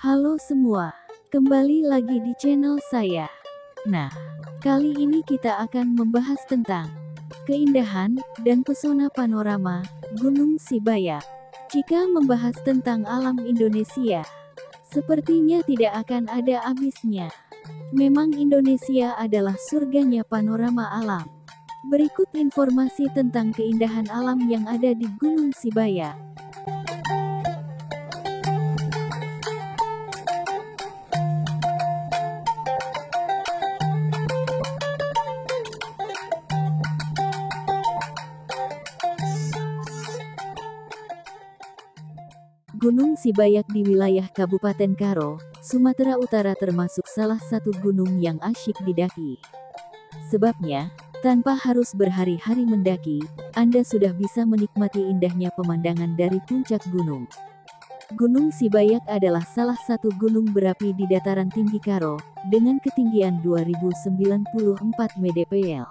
Halo semua, kembali lagi di channel saya. Nah, kali ini kita akan membahas tentang keindahan dan pesona panorama Gunung Sibayak. Jika membahas tentang alam Indonesia, sepertinya tidak akan ada habisnya. Memang Indonesia adalah surganya panorama alam. Berikut informasi tentang keindahan alam yang ada di Gunung Sibayak. Gunung Sibayak di wilayah Kabupaten Karo, Sumatera Utara termasuk salah satu gunung yang asyik didaki. Sebabnya, tanpa harus berhari-hari mendaki, Anda sudah bisa menikmati indahnya pemandangan dari puncak gunung. Gunung Sibayak adalah salah satu gunung berapi di dataran tinggi Karo, dengan ketinggian 2094 mdpl.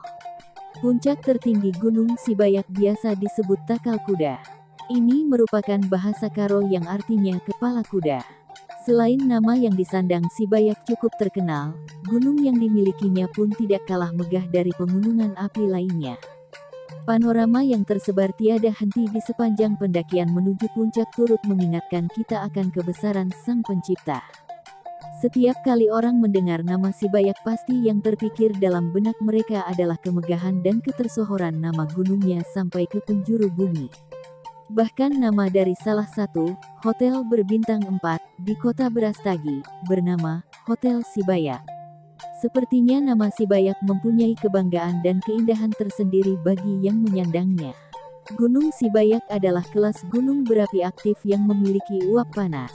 Puncak tertinggi Gunung Sibayak biasa disebut Takal Kuda. Ini merupakan bahasa Karo yang artinya kepala kuda. Selain nama yang disandang Sibayak cukup terkenal, gunung yang dimilikinya pun tidak kalah megah dari pegunungan api lainnya. Panorama yang tersebar tiada henti di sepanjang pendakian menuju puncak turut mengingatkan kita akan kebesaran Sang Pencipta. Setiap kali orang mendengar nama Sibayak pasti yang terpikir dalam benak mereka adalah kemegahan dan ketersohoran nama gunungnya sampai ke penjuru bumi. Bahkan nama dari salah satu hotel berbintang 4 di kota Brastagi, bernama Hotel Sibayak. Sepertinya nama Sibayak mempunyai kebanggaan dan keindahan tersendiri bagi yang menyandangnya. Gunung Sibayak adalah kelas gunung berapi aktif yang memiliki uap panas.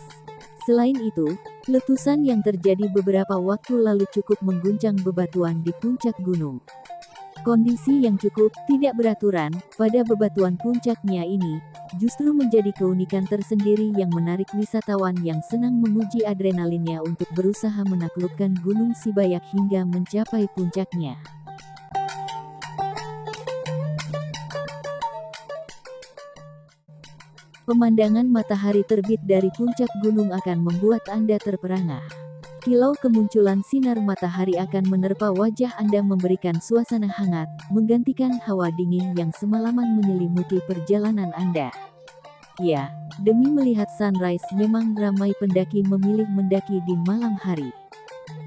Selain itu, letusan yang terjadi beberapa waktu lalu cukup mengguncang bebatuan di puncak gunung. Kondisi yang cukup tidak beraturan pada bebatuan puncaknya ini justru menjadi keunikan tersendiri yang menarik wisatawan yang senang menguji adrenalinnya untuk berusaha menaklukkan Gunung Sibayak hingga mencapai puncaknya. Pemandangan matahari terbit dari puncak gunung akan membuat Anda terperangah. Kilau kemunculan sinar matahari akan menerpa wajah Anda memberikan suasana hangat, menggantikan hawa dingin yang semalaman menyelimuti perjalanan Anda. Ya, demi melihat sunrise memang ramai pendaki memilih mendaki di malam hari.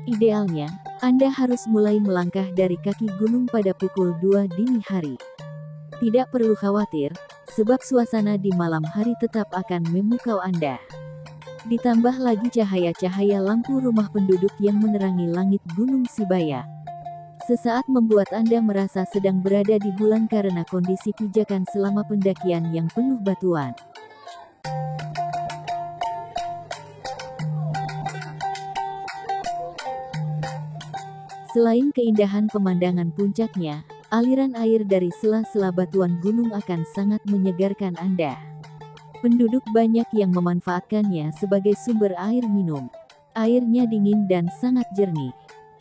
Idealnya, Anda harus mulai melangkah dari kaki gunung pada pukul 2 dini hari. Tidak perlu khawatir, sebab suasana di malam hari tetap akan memukau Anda. Ditambah lagi cahaya-cahaya lampu rumah penduduk yang menerangi langit Gunung Sibayak. Sesaat membuat Anda merasa sedang berada di bulan karena kondisi pijakan selama pendakian yang penuh batuan. Selain keindahan pemandangan puncaknya, aliran air dari sela-sela batuan gunung akan sangat menyegarkan Anda. Penduduk banyak yang memanfaatkannya sebagai sumber air minum. Airnya dingin dan sangat jernih.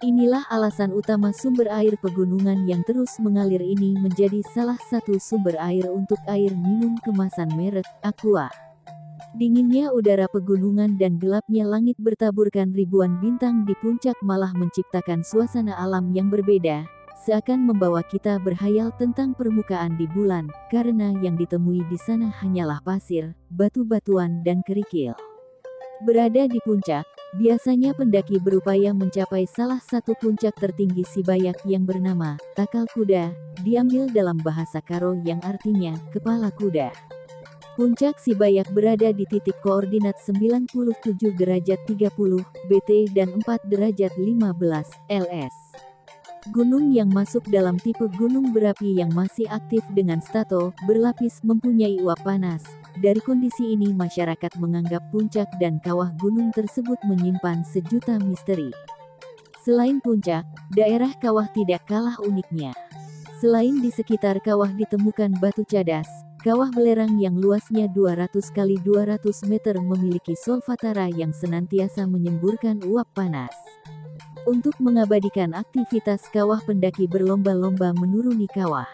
Inilah alasan utama sumber air pegunungan yang terus mengalir ini menjadi salah satu sumber air untuk air minum kemasan merek Aqua. Dinginnya udara pegunungan dan gelapnya langit bertaburkan ribuan bintang di puncak malah menciptakan suasana alam yang berbeda, seakan membawa kita berhayal tentang permukaan di bulan, karena yang ditemui di sana hanyalah pasir, batu-batuan dan kerikil. Berada di puncak, biasanya pendaki berupaya mencapai salah satu puncak tertinggi Sibayak yang bernama Takal Kuda, diambil dalam bahasa Karo yang artinya kepala kuda. Puncak Sibayak berada di titik koordinat 97 derajat 30 BT dan 4 derajat 15 LS. Gunung yang masuk dalam tipe gunung berapi yang masih aktif dengan strato berlapis mempunyai uap panas. Dari kondisi ini masyarakat menganggap puncak dan kawah gunung tersebut menyimpan sejuta misteri. Selain puncak, daerah kawah tidak kalah uniknya. Selain di sekitar kawah ditemukan batu cadas, kawah belerang yang luasnya 200 x 200 meter memiliki solfatara yang senantiasa menyemburkan uap panas. Untuk mengabadikan aktivitas kawah pendaki berlomba-lomba menuruni kawah.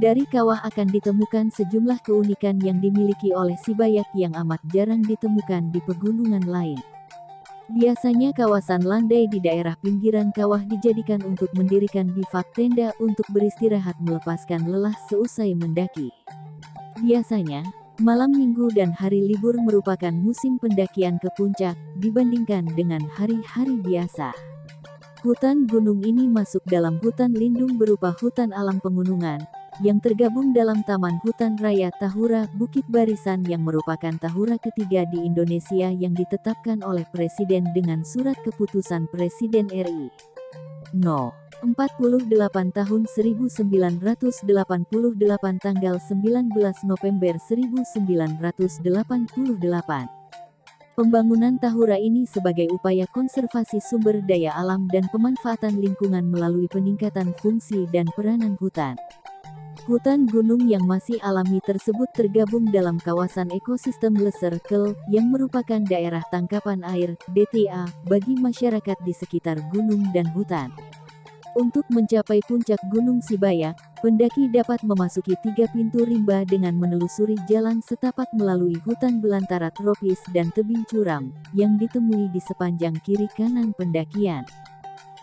Dari kawah akan ditemukan sejumlah keunikan yang dimiliki oleh Sibayak yang amat jarang ditemukan di pegunungan lain. Biasanya kawasan landai di daerah pinggiran kawah dijadikan untuk mendirikan bivak tenda untuk beristirahat melepaskan lelah seusai mendaki. Biasanya, malam minggu dan hari libur merupakan musim pendakian ke puncak dibandingkan dengan hari-hari biasa. Hutan gunung ini masuk dalam hutan lindung berupa hutan alam pegunungan, yang tergabung dalam Taman Hutan Raya Tahura Bukit Barisan yang merupakan tahura ketiga di Indonesia yang ditetapkan oleh Presiden dengan Surat Keputusan Presiden RI No. 48 tahun 1988 tanggal 19 November 1988. Pembangunan tahura ini sebagai upaya konservasi sumber daya alam dan pemanfaatan lingkungan melalui peningkatan fungsi dan peranan hutan. Hutan gunung yang masih alami tersebut tergabung dalam kawasan ekosistem Lesser Kel, yang merupakan daerah tangkapan air, DTA, bagi masyarakat di sekitar gunung dan hutan. Untuk mencapai puncak Gunung Sibayak, pendaki dapat memasuki 3 pintu rimba dengan menelusuri jalan setapak melalui hutan belantara tropis dan tebing curam, yang ditemui di sepanjang kiri kanan pendakian.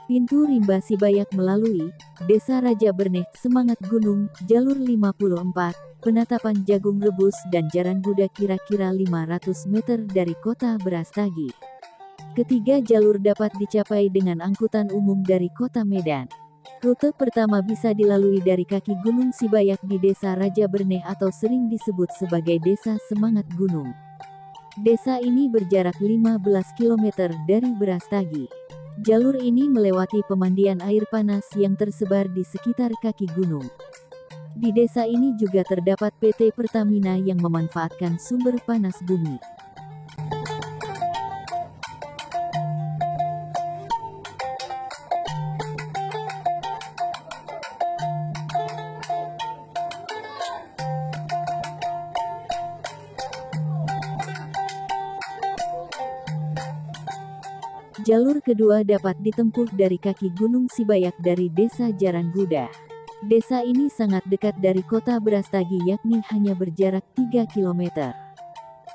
Pintu rimba Sibayak melalui Desa Raja Berneh, Semangat Gunung, jalur 54, penatapan jagung rebus dan jaran Buddha kira-kira 500 meter dari kota Brastagi. Ketiga jalur dapat dicapai dengan angkutan umum dari kota Medan. Rute pertama bisa dilalui dari kaki Gunung Sibayak di Desa Raja Berneh atau sering disebut sebagai Desa Semangat Gunung. Desa ini berjarak 15 km dari Brastagi. Jalur ini melewati pemandian air panas yang tersebar di sekitar kaki gunung. Di desa ini juga terdapat PT Pertamina yang memanfaatkan sumber panas bumi. Jalur kedua dapat ditempuh dari kaki Gunung Sibayak dari Desa Jaran Buddha. Desa ini sangat dekat dari kota Brastagi yakni hanya berjarak 3 km.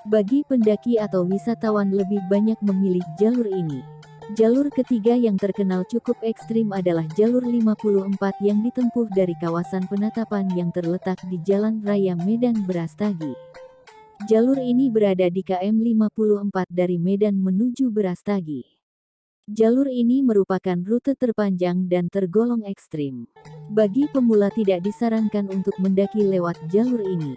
Bagi pendaki atau wisatawan lebih banyak memilih jalur ini. Jalur ketiga yang terkenal cukup ekstrim adalah jalur 54 yang ditempuh dari kawasan penatapan yang terletak di Jalan Raya Medan Brastagi. Jalur ini berada di KM 54 dari Medan menuju Brastagi. Jalur ini merupakan rute terpanjang dan tergolong ekstrim. Bagi pemula tidak disarankan untuk mendaki lewat jalur ini.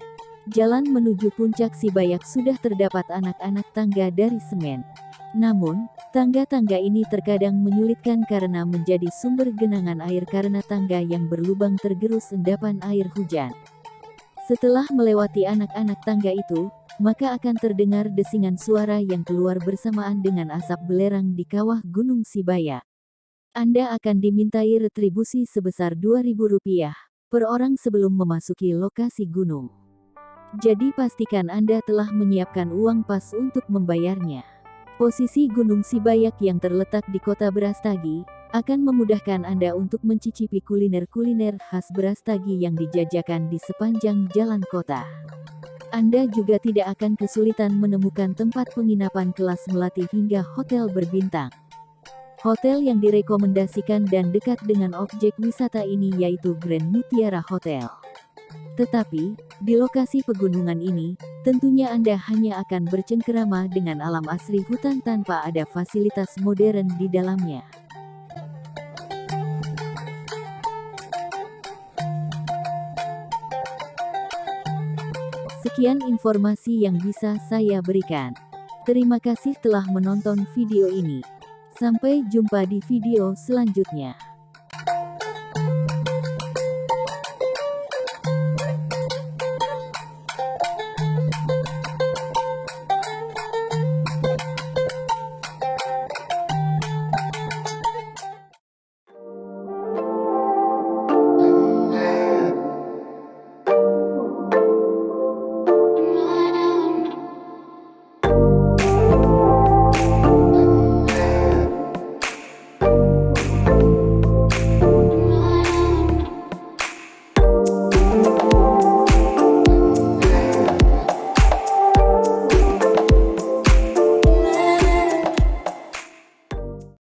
Jalan menuju puncak Sibayak sudah terdapat anak-anak tangga dari semen. Namun, tangga-tangga ini terkadang menyulitkan karena menjadi sumber genangan air karena tangga yang berlubang tergerus endapan air hujan. Setelah melewati anak-anak tangga itu, maka akan terdengar desingan suara yang keluar bersamaan dengan asap belerang di kawah Gunung Sibayak. Anda akan dimintai retribusi sebesar Rp2.000 per orang sebelum memasuki lokasi gunung. Jadi pastikan Anda telah menyiapkan uang pas untuk membayarnya. Posisi Gunung Sibayak yang terletak di kota Brastagi, akan memudahkan Anda untuk mencicipi kuliner-kuliner khas Brastagi yang dijajakan di sepanjang jalan kota. Anda juga tidak akan kesulitan menemukan tempat penginapan kelas melati hingga hotel berbintang. Hotel yang direkomendasikan dan dekat dengan objek wisata ini yaitu Grand Mutiara Hotel. Tetapi, di lokasi pegunungan ini, tentunya Anda hanya akan bercengkerama dengan alam asri hutan tanpa ada fasilitas modern di dalamnya. Sekian informasi yang bisa saya berikan. Terima kasih telah menonton video ini. Sampai jumpa di video selanjutnya.